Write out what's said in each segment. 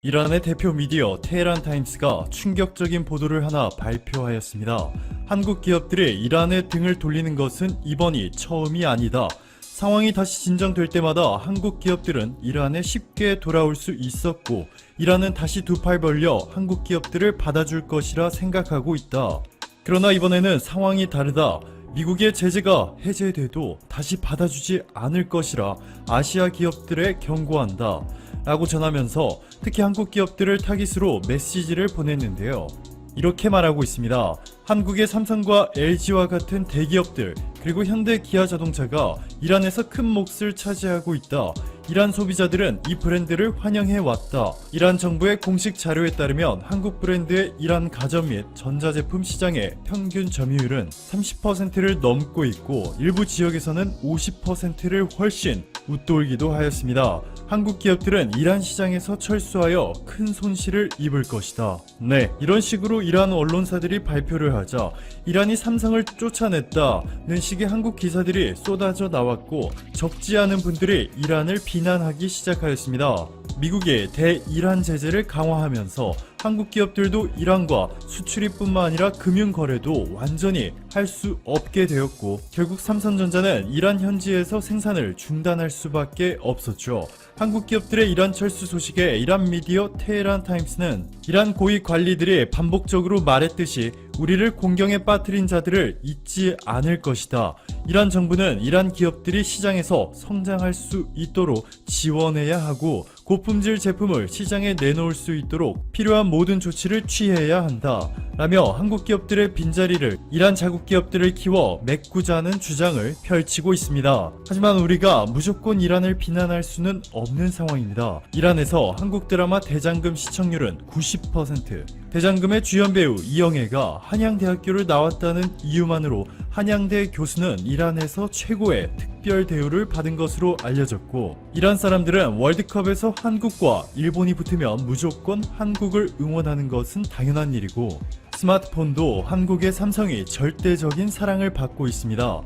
이란의 대표 미디어 테헤란 타임스가 충격적인 보도를 하나 발표하였습니다. 한국 기업들이 이란에 등을 돌리는 것은 이번이 처음이 아니다. 상황이 다시 진정될 때마다 한국 기업들은 이란에 쉽게 돌아올 수 있었고, 이란은 다시 두 팔 벌려 한국 기업들을 받아줄 것이라 생각하고 있다. 그러나 이번에는 상황이 다르다. 미국의 제재가 해제돼도 다시 받아주지 않을 것이라 아시아 기업들에 경고한다 라고 전하면서 특히 한국 기업들을 타깃으로 메시지를 보냈는데요. 이렇게 말하고 있습니다. 한국의 삼성과 LG와 같은 대기업들, 그리고 현대 기아자동차가 이란에서 큰 몫을 차지하고 있다. 이란 소비자들은 이 브랜드를 환영해 왔다. 이란 정부의 공식 자료에 따르면 한국 브랜드의 이란 가전 및 전자제품 시장의 평균 점유율은 30%를 넘고 있고, 일부 지역에서는 50%를 훨씬 웃돌기도 하였습니다. 한국 기업들은 이란 시장에서 철수하여 큰 손실을 입을 것이다. 네, 이런 식으로 이란 언론사들이 발표를 하자 이란이 삼성을 쫓아냈다는 식의 한국 기사들이 쏟아져 나왔고, 적지 않은 분들이 이란을 비난하기 시작하였습니다. 미국이 대이란 제재를 강화하면서 한국 기업들도 이란과 수출입뿐만 아니라 금융거래도 완전히 할 수 없게 되었고, 결국 삼성전자는 이란 현지에서 생산을 중단할 수밖에 없었죠. 한국 기업들의 이란 철수 소식에 이란 미디어 테헤란 타임스는 이란 고위 관리들이 반복적으로 말했듯이 우리를 공경에 빠뜨린 자들을 잊지 않을 것이다. 이란 정부는 이란 기업들이 시장에서 성장할 수 있도록 지원해야 하고, 고품질 제품을 시장에 내놓을 수 있도록 필요한 모든 조치를 취해야 한다 라며 한국 기업들의 빈자리를 이란 자국 기업들을 키워 메꾸자는 주장을 펼치고 있습니다. 하지만 우리가 무조건 이란을 비난할 수는 없는 상황입니다. 이란에서 한국 드라마 대장금 시청률은 90%, 대장금의 주연 배우 이영애가 한양대학교를 나왔다는 이유만으로 한양대 교수는 이란에서 최고의 특별 대우를 받은 것으로 알려졌고, 이란 사람들은 월드컵에서 한국과 일본이 붙으면 무조건 한국을 응원하는 것은 당연한 일이고, 스마트폰도 한국의 삼성이 절대적인 사랑을 받고 있습니다.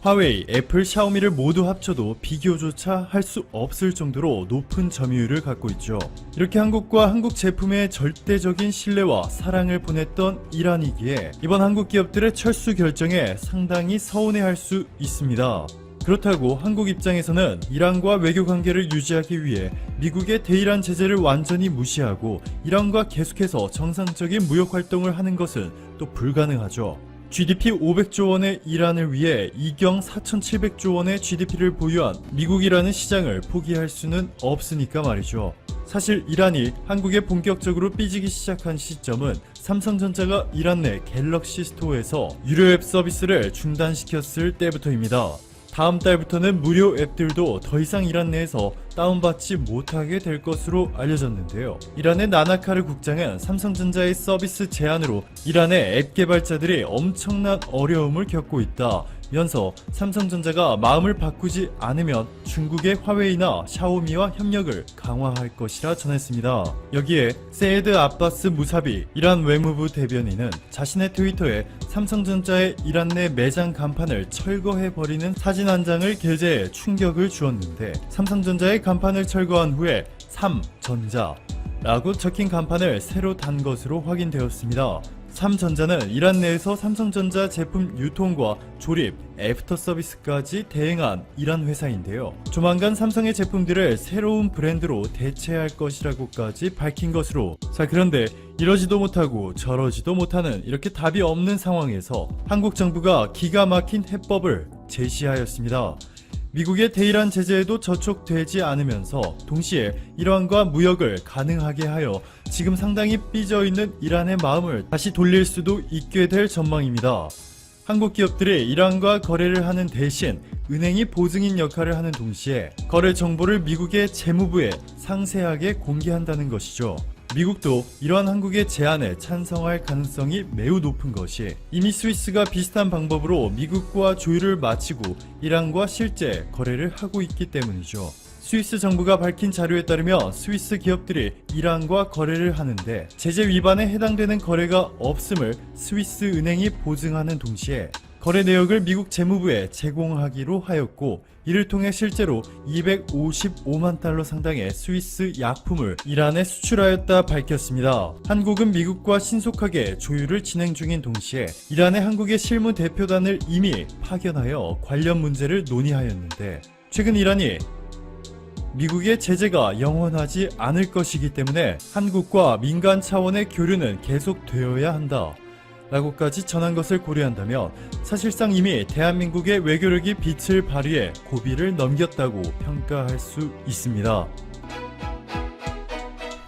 화웨이, 애플, 샤오미를 모두 합쳐도 비교조차 할 수 없을 정도로 높은 점유율을 갖고 있죠. 이렇게 한국과 한국 제품의 절대적인 신뢰와 사랑을 보냈던 이란이기에 이번 한국 기업들의 철수 결정에 상당히 서운해할 수 있습니다. 그렇다고 한국 입장에서는 이란과 외교 관계를 유지하기 위해 미국의 대이란 제재를 완전히 무시하고 이란과 계속해서 정상적인 무역 활동을 하는 것은 또 불가능하죠. GDP 500조 원의 이란을 위해 이경 4,700조 원의 GDP를 보유한 미국이라는 시장을 포기할 수는 없으니까 말이죠. 사실 이란이 한국에 본격적으로 삐지기 시작한 시점은 삼성전자가 이란 내 갤럭시 스토어에서 유료 앱 서비스를 중단시켰을 때부터입니다. 다음 달부터는 무료 앱들도 더 이상 이란 내에서 다운받지 못하게 될 것으로 알려졌는데요. 이란의 나나카르 국장은 삼성전자의 서비스 제한으로 이란의 앱 개발자들이 엄청난 어려움을 겪고 있다 면서 삼성전자가 마음을 바꾸지 않으면 중국의 화웨이나 샤오미와 협력을 강화할 것이라 전했습니다. 여기에 세이드 아바스 무사비 이란 외무부 대변인은 자신의 트위터에 삼성전자의 이란 내 매장 간판을 철거해버리는 사진 한 장을 게재해 충격을 주었는데, 삼성전자의 간판을 철거한 후에 삼전자 라고 적힌 간판을 새로 단 것으로 확인되었습니다. 삼전자는 이란 내에서 삼성전자 제품 유통과 조립, 애프터 서비스까지 대행한 이란 회사인데요. 조만간 삼성의 제품들을 새로운 브랜드로 대체할 것이라고까지 밝힌 것으로, 자, 그런데 이러지도 못하고 저러지도 못하는 이렇게 답이 없는 상황에서 한국 정부가 기가 막힌 해법을 제시하였습니다. 미국의 대이란 제재에도 저촉되지 않으면서 동시에 이란과 무역을 가능하게 하여 지금 상당히 삐져있는 이란의 마음을 다시 돌릴 수도 있게 될 전망입니다. 한국 기업들이 이란과 거래를 하는 대신 은행이 보증인 역할을 하는 동시에 거래 정보를 미국의 재무부에 상세하게 공개한다는 것이죠. 미국도 이러한 한국의 제안에 찬성할 가능성이 매우 높은 것이, 이미 스위스가 비슷한 방법으로 미국과 조율을 마치고 이란과 실제 거래를 하고 있기 때문이죠. 스위스 정부가 밝힌 자료에 따르면 스위스 기업들이 이란과 거래를 하는데 제재 위반에 해당되는 거래가 없음을 스위스 은행이 보증하는 동시에 거래 내역을 미국 재무부에 제공하기로 하였고, 이를 통해 실제로 255만 달러 상당의 스위스 약품을 이란에 수출하였다 밝혔습니다. 한국은 미국과 신속하게 조율을 진행 중인 동시에 이란에 한국의 실무 대표단을 이미 파견하여 관련 문제를 논의하였는데, 최근 이란이 미국의 제재가 영원하지 않을 것이기 때문에 한국과 민간 차원의 교류는 계속되어야 한다 라고까지 전한 것을 고려한다면 사실상 이미 대한민국의 외교력이 빛을 발휘해 고비를 넘겼다고 평가할 수 있습니다.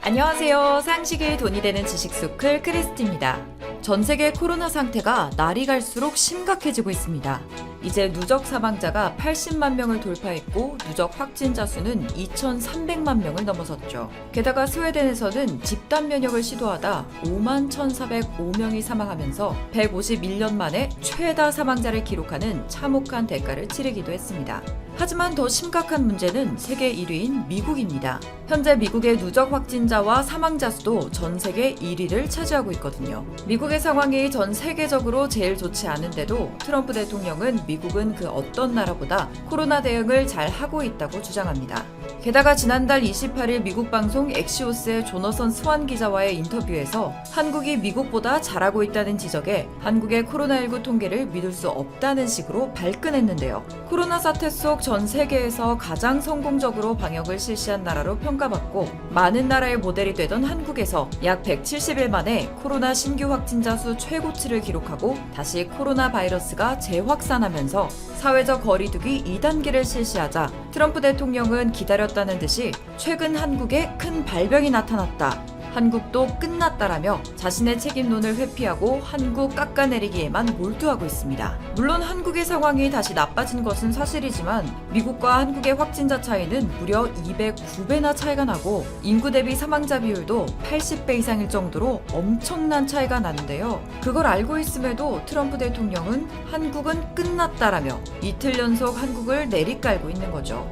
안녕하세요. 상식이 돈이 되는 지식소클 크리스티입니다. 전 세계 코로나 상태가 날이 갈수록 심각해지고 있습니다. 이제 누적 사망자가 80만 명을 돌파했고 누적 확진자 수는 2,300만 명을 넘어섰죠. 게다가 스웨덴에서는 집단 면역을 시도하다 5만 1,405명이 사망하면서 151년 만에 최다 사망자를 기록하는 참혹한 대가를 치르기도 했습니다. 하지만 더 심각한 문제는 세계 1위인 미국입니다. 현재 미국의 누적 확진자와 사망자 수도 전 세계 1위를 차지하고 있거든요. 미국의 상황이 전 세계적으로 제일 좋지 않은데도 트럼프 대통령은 미국은 그 어떤 나라보다 코로나 대응을 잘 하고 있다고 주장합니다. 게다가 지난달 28일 미국 방송 엑시오스의 조너선 스완 기자와의 인터뷰에서 한국이 미국보다 잘하고 있다는 지적에 한국의 코로나19 통계를 믿을 수 없다는 식으로 발끈했는데요. 코로나 사태 속 전 세계에서 가장 성공적으로 방역을 실시한 나라로 평가받고 많은 나라의 모델이 되던 한국에서 약 170일 만에 코로나 신규 확진자 수 최고치를 기록하고 다시 코로나 바이러스가 재확산하면서 사회적 거리두기 2단계를 실시하자 트럼프 대통령은 기다렸다는 듯이 최근 한국에 큰 발병이 나타났다. 한국도 끝났다라며 자신의 책임론을 회피하고 한국 깎아내리기에만 몰두하고 있습니다. 물론 한국의 상황이 다시 나빠진 것은 사실이지만 미국과 한국의 확진자 차이는 무려 209배나 차이가 나고 인구 대비 사망자 비율도 80배 이상일 정도로 엄청난 차이가 나는데요. 그걸 알고 있음에도 트럼프 대통령은 한국은 끝났다라며 이틀 연속 한국을 내리깔고 있는 거죠.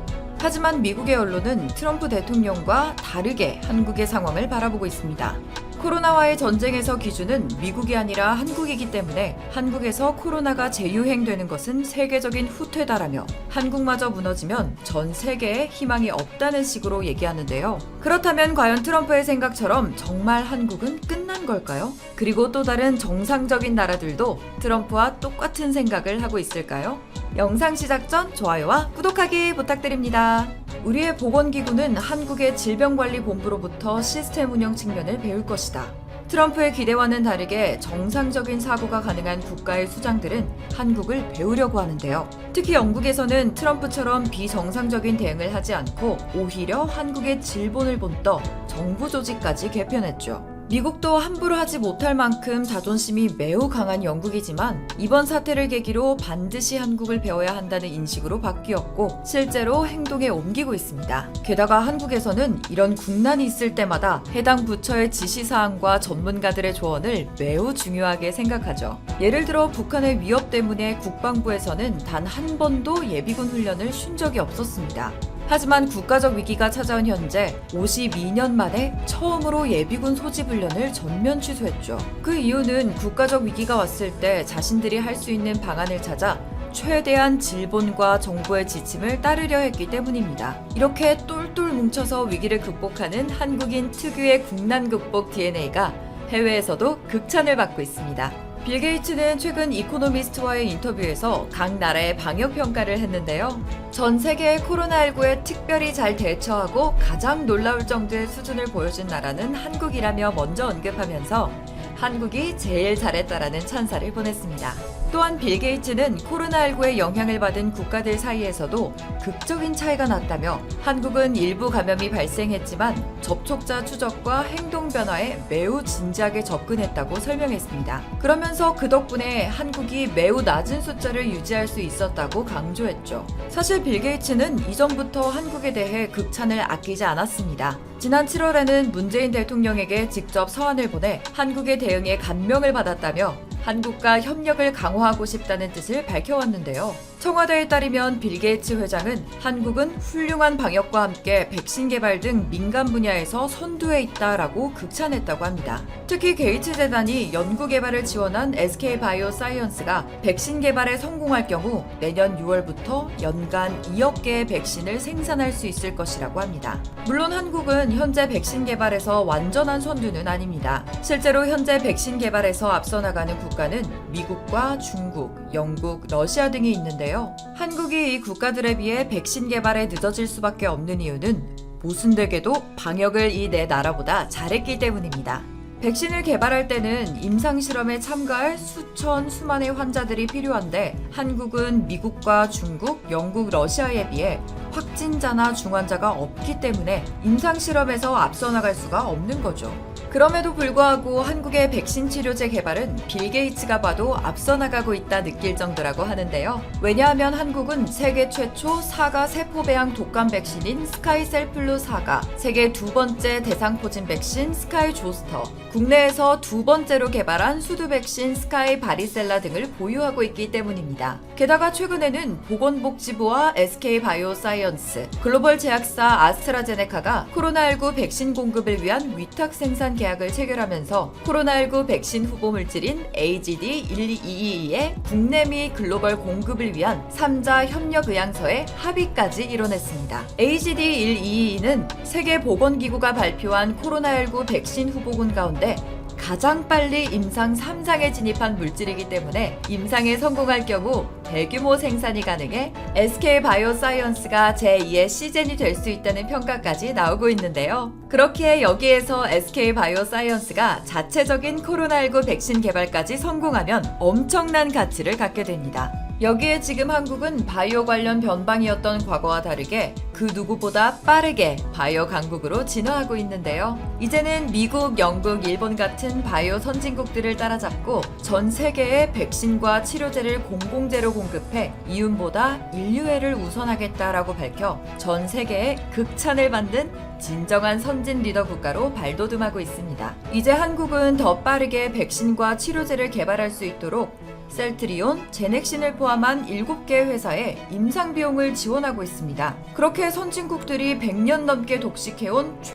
하지만 미국의 언론은 트럼프 대통령과 다르게 한국의 상황을 바라보고 있습니다. 코로나와의 전쟁에서 기준은 미국이 아니라 한국이기 때문에 한국에서 코로나가 재유행되는 것은 세계적인 후퇴다라며 한국마저 무너지면 전 세계에 희망이 없다는 식으로 얘기하는데요. 그렇다면 과연 트럼프의 생각처럼 정말 한국은 끝난 걸까요? 그리고 또 다른 정상적인 나라들도 트럼프와 똑같은 생각을 하고 있을까요? 영상 시작 전 좋아요와 구독하기 부탁드립니다. 우리의 보건기구는 한국의 질병관리본부로부터 시스템 운영 측면을 배울 것이다. 트럼프의 기대와는 다르게 정상적인 사고가 가능한 국가의 수장들은 한국을 배우려고 하는데요. 특히 영국에서는 트럼프처럼 비정상적인 대응을 하지 않고 오히려 한국의 질본을 본떠 정부 조직까지 개편했죠. 미국도 함부로 하지 못할 만큼 자존심이 매우 강한 영국이지만 이번 사태를 계기로 반드시 한국을 배워야 한다는 인식으로 바뀌었고 실제로 행동에 옮기고 있습니다. 게다가 한국에서는 이런 국난이 있을 때마다 해당 부처의 지시사항과 전문가들의 조언을 매우 중요하게 생각하죠. 예를 들어 북한의 위협 때문에 국방부에서는 단 한 번도 예비군 훈련을 쉰 적이 없었습니다. 하지만 국가적 위기가 찾아온 현재 52년 만에 처음으로 예비군 소집 훈련을 전면 취소했죠. 그 이유는 국가적 위기가 왔을 때 자신들이 할 수 있는 방안을 찾아 최대한 질본과 정부의 지침을 따르려 했기 때문입니다. 이렇게 똘똘 뭉쳐서 위기를 극복하는 한국인 특유의 국난 극복 DNA가 해외에서도 극찬을 받고 있습니다. 빌 게이츠는 최근 이코노미스트와의 인터뷰에서 각 나라의 방역 평가를 했는데요. 전 세계의 코로나19에 특별히 잘 대처하고 가장 놀라울 정도의 수준을 보여준 나라는 한국이라며 먼저 언급하면서 한국이 제일 잘했다라는 찬사를 보냈습니다. 또한 빌 게이츠는 코로나19에 영향을 받은 국가들 사이에서도 극적인 차이가 났다며 한국은 일부 감염이 발생했지만 접촉자 추적과 행동 변화에 매우 진지하게 접근했다고 설명했습니다. 그러면서 그 덕분에 한국이 매우 낮은 숫자를 유지할 수 있었다고 강조했죠. 사실 빌 게이츠는 이전부터 한국에 대해 극찬을 아끼지 않았습니다. 지난 7월에는 문재인 대통령에게 직접 서한을 보내 한국의 대응에 감명을 받았다며 한국과 협력을 강화하고 싶다는 뜻을 밝혀왔는데요. 청와대에 따르면 빌 게이츠 회장은 한국은 훌륭한 방역과 함께 백신 개발 등 민간 분야에서 선두에 있다라고 극찬했다고 합니다. 특히 게이츠 재단이 연구 개발을 지원한 SK 바이오사이언스가 백신 개발에 성공할 경우 내년 6월부터 연간 2억 개의 백신을 생산할 수 있을 것이라고 합니다. 물론 한국은 현재 백신 개발에서 완전한 선두는 아닙니다. 실제로 현재 백신 개발에서 앞서 나가는 국가는 미국과 중국, 영국, 러시아 등이 있는데요. 한국이 이 국가들에 비해 백신 개발에 늦어질 수밖에 없는 이유는 모순되게도 방역을 이 네 나라보다 잘했기 때문입니다. 백신을 개발할 때는 임상실험에 참가할 수천, 수만의 환자들이 필요한데 한국은 미국과 중국, 영국, 러시아에 비해 확진자나 중환자가 없기 때문에 임상실험에서 앞서 나갈 수가 없는 거죠. 그럼에도 불구하고 한국의 백신 치료제 개발은 빌 게이츠가 봐도 앞서 나가고 있다 느낄 정도라고 하는데요. 왜냐하면 한국은 세계 최초 사가 세포배양 독감 백신인 스카이셀플루 사가, 세계 두 번째 대상포진 백신 스카이 조스터, 국내에서 두 번째로 개발한 수두 백신 스카이 바리셀라 등을 보유하고 있기 때문입니다. 게다가 최근에는 보건복지부와 SK 바이오사이언스, 글로벌 제약사 아스트라제네카가 코로나19 백신 공급을 위한 위탁 생산 계약을 체결하면서 코로나19 백신 후보 물질인 AGD1222의 국내 및 글로벌 공급을 위한 3자 협력 의향서에 합의까지 이뤄냈습니다. AGD1222는 세계보건기구가 발표한 코로나19 백신 후보군 가운데 가장 빨리 임상 3상에 진입한 물질이기 때문에 임상에 성공할 경우 대규모 생산이 가능해 SK 바이오사이언스가 제2의 시젠이 될 수 있다는 평가까지 나오고 있는데요. 그렇게 여기에서 SK 바이오사이언스가 자체적인 코로나19 백신 개발까지 성공하면 엄청난 가치를 갖게 됩니다. 여기에 지금 한국은 바이오 관련 변방이었던 과거와 다르게 그 누구보다 빠르게 바이오 강국으로 진화하고 있는데요. 이제는 미국, 영국, 일본 같은 바이오 선진국들을 따라잡고 전 세계에 백신과 치료제를 공공재로 공급해 이윤보다 인류애를 우선하겠다라고 밝혀 전 세계에 극찬을 받는 진정한 선진 리더 국가로 발돋움하고 있습니다. 이제 한국은 더 빠르게 백신과 치료제를 개발할 수 있도록 셀트리온, 제넥신을 포함한 7개 회사에 임상 비용을 지원하고 있습니다. 그렇게 선진국들이 100년 넘게 독식해온